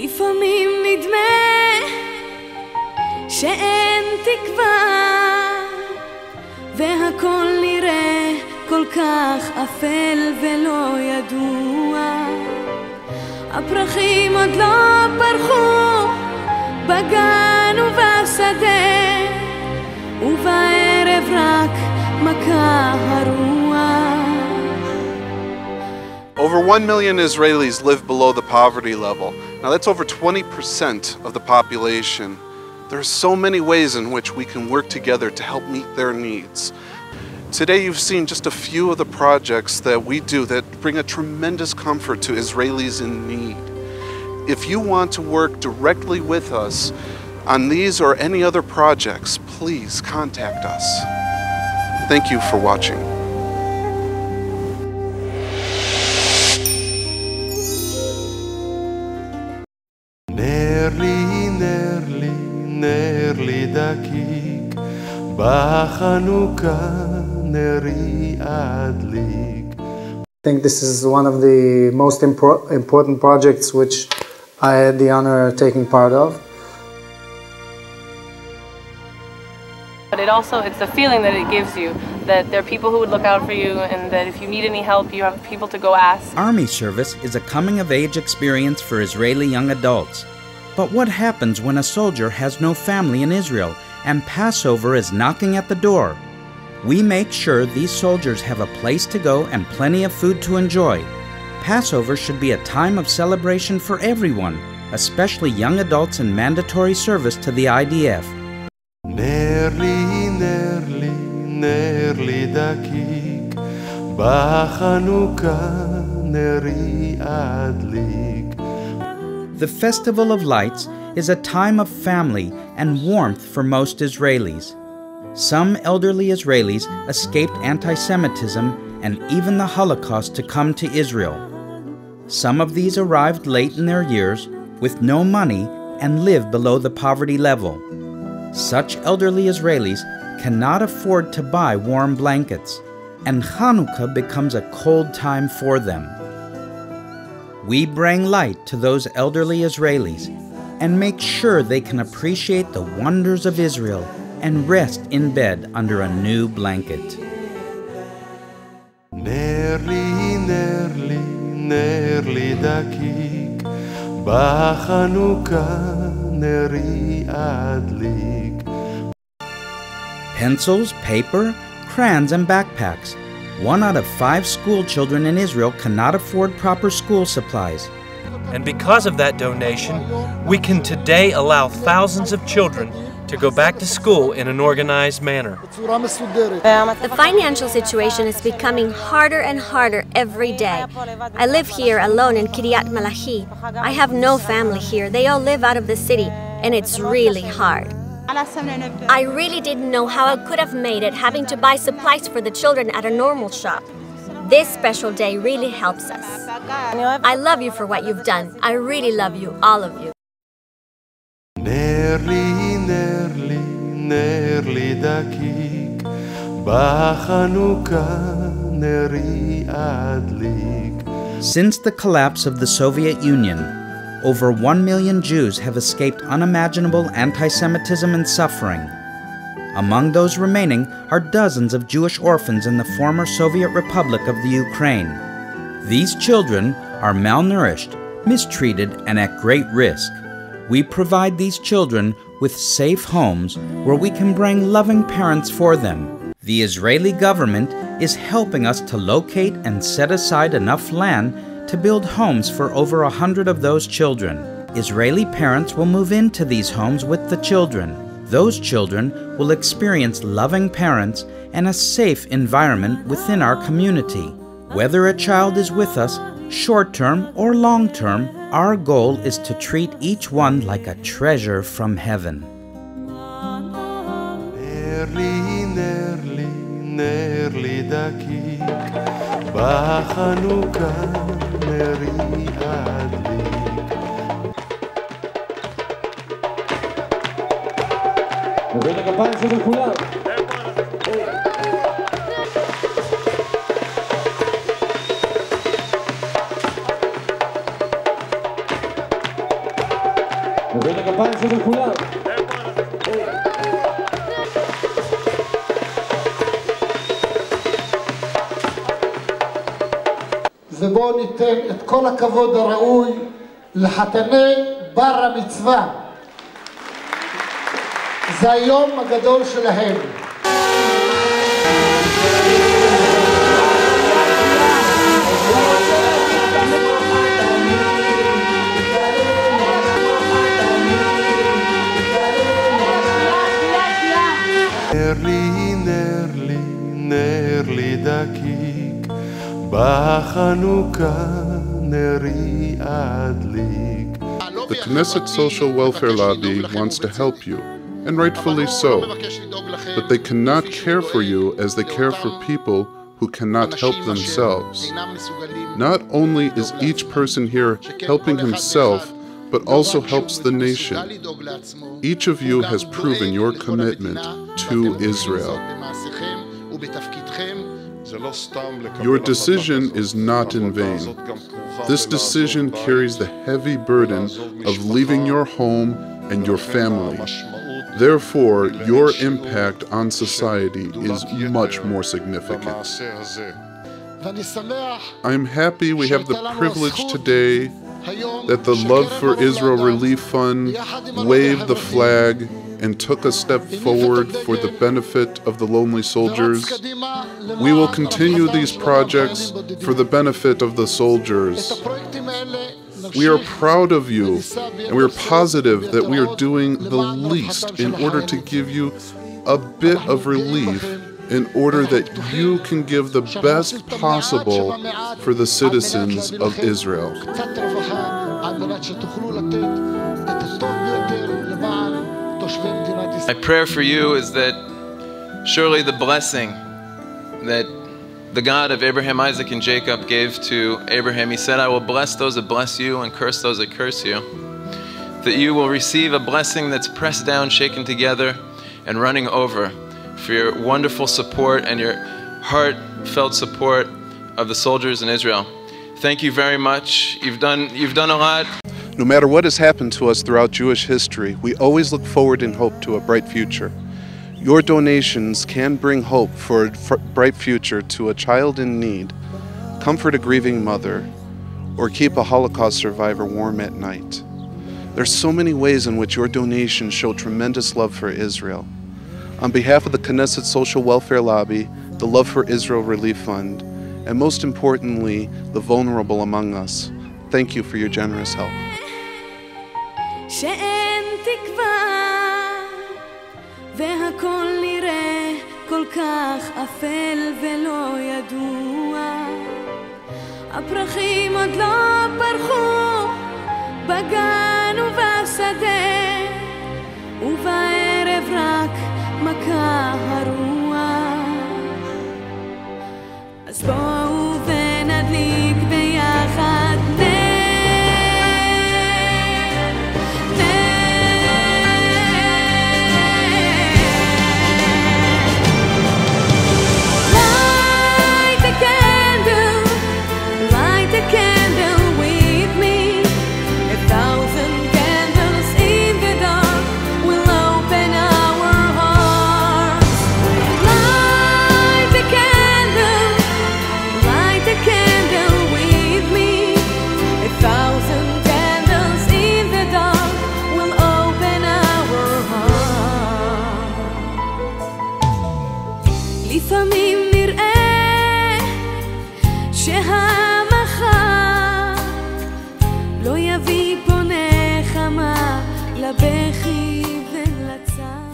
לפעמים נדמה שאין תקווה והכל נראה כל כך אפל ולא ידוע. הפרחים עוד לא פרחו בגן ובשדה ובערב רק מכה הרוח. Over 1 million Israelis live below the poverty level. Now that's over 20% of the population. There are so many ways in which we can work together to help meet their needs. Today you've seen just a few of the projects that we do that bring a tremendous comfort to Israelis in need. If you want to work directly with us on these or any other projects, please contact us. Thank you for watching. נר לי דקיק בחנוכה נרי אדליק. I think this is one of the most important projects which I had the honor of taking part of. But it's the feeling that it gives you, that there are people who would look out for you and that if you need any help, you have people to go ask. Army service is a coming-of-age experience for Israeli young adults. But what happens when a soldier has no family in Israel and Passover is knocking at the door? We make sure these soldiers have a place to go and plenty of food to enjoy. Passover should be a time of celebration for everyone, especially young adults in mandatory service to the IDF. נר לי דקיק בחנוכה נרי אדליק. The Festival of Lights is a time of family and warmth for most Israelis. Some elderly Israelis escaped anti-Semitism and even the Holocaust to come to Israel. Some of these arrived late in their years with no money and live below the poverty level. Such elderly Israelis cannot afford to buy warm blankets, and Hanukkah becomes a cold time for them. We bring light to those elderly Israelis and make sure they can appreciate the wonders of Israel and rest in bed under a new blanket. נר לי דקיק בחנוכה נרי אדליק. Pencils, paper, crayons, and backpacks. 1 out of 5 school children in Israel cannot afford proper school supplies. And because of that donation, we can today allow thousands of children to go back to school in an organized manner. The financial situation is becoming harder and harder every day. I live here alone in Kiryat Malachi. I have no family here. They all live out of the city, and it's really hard. I really didn't know how I could have made it having to buy supplies for the children at a normal shop. This special day really helps us. I love you for what you've done. I really love you, all of you. נר לי דקיק בחנוכה נרי אדליק. Since the collapse of the Soviet Union, over 1 million Jews have escaped unimaginable anti-Semitism and suffering. Among those remaining are dozens of Jewish orphans in the former Soviet Republic of the Ukraine. These children are malnourished, mistreated, and at great risk. We provide these children with safe homes where we can bring loving parents for them. The Israeli government is helping us to locate and set aside enough land to build homes for over 100 of those children. Israeli parents will move into these homes with the children. Those children will experience loving parents and a safe environment within our community. Whether a child is with us short-term or long-term, our goal is to treat each one like a treasure from heaven. נר לי דקיק בחנוכה נרי אדליק. ובין הכפיים של כולם. מבין הכפיים של כולם. ובואו ניתן את כל הכבוד הראוי לחתני בר המצווה. זה היום הגדול שלהם. נר לי דקיק, בחנוכה נרי אדליק. The Knesset Social Welfare Lobby wants to help you, and rightfully so. But they cannot care for you as they care for people who cannot help themselves. Not only is each person here helping himself, but also helps the nation. Each of you has proven your commitment to Israel. Your decision is not in vain. This decision carries the heavy burden of leaving your home and your family. Therefore, your impact on society is much more significant. I'm happy we have the privilege today that the Love for Israel Relief Fund waved the flag and took a step forward for the benefit of the lonely soldiers. We will continue these projects for the benefit of the soldiers. We are proud of you, and we are positive that we are doing the least in order to give you a bit of relief in order that you can give the best possible for the citizens of Israel. My prayer for you is that surely the blessing that the God of Abraham, Isaac, and Jacob gave to Abraham, he said, I will bless those that bless you and curse those that curse you. That you will receive a blessing that's pressed down, shaken together, and running over for your wonderful support and your heartfelt support of the soldiers in Israel. Thank you very much. You've done a lot. No matter what has happened to us throughout Jewish history, we always look forward in hope to a bright future. Your donations can bring hope for a bright future to a child in need, comfort a grieving mother, or keep a Holocaust survivor warm at night. There's so many ways in which your donations show tremendous love for Israel. On behalf of the Knesset Social Welfare Lobby, the Love for Israel Relief Fund, and most importantly, the vulnerable among us, thank you for your generous help. שאין תקווה והכל נראה כל כך אפל ולא ידוע, הפרחים עוד לא פרחו בגן ובשדה, ובערב רק מכה הרוח. אז בואו ונדליק ביחד לפעמים נראה שהמחר לא יביא פה נחמה לבכי ולצער.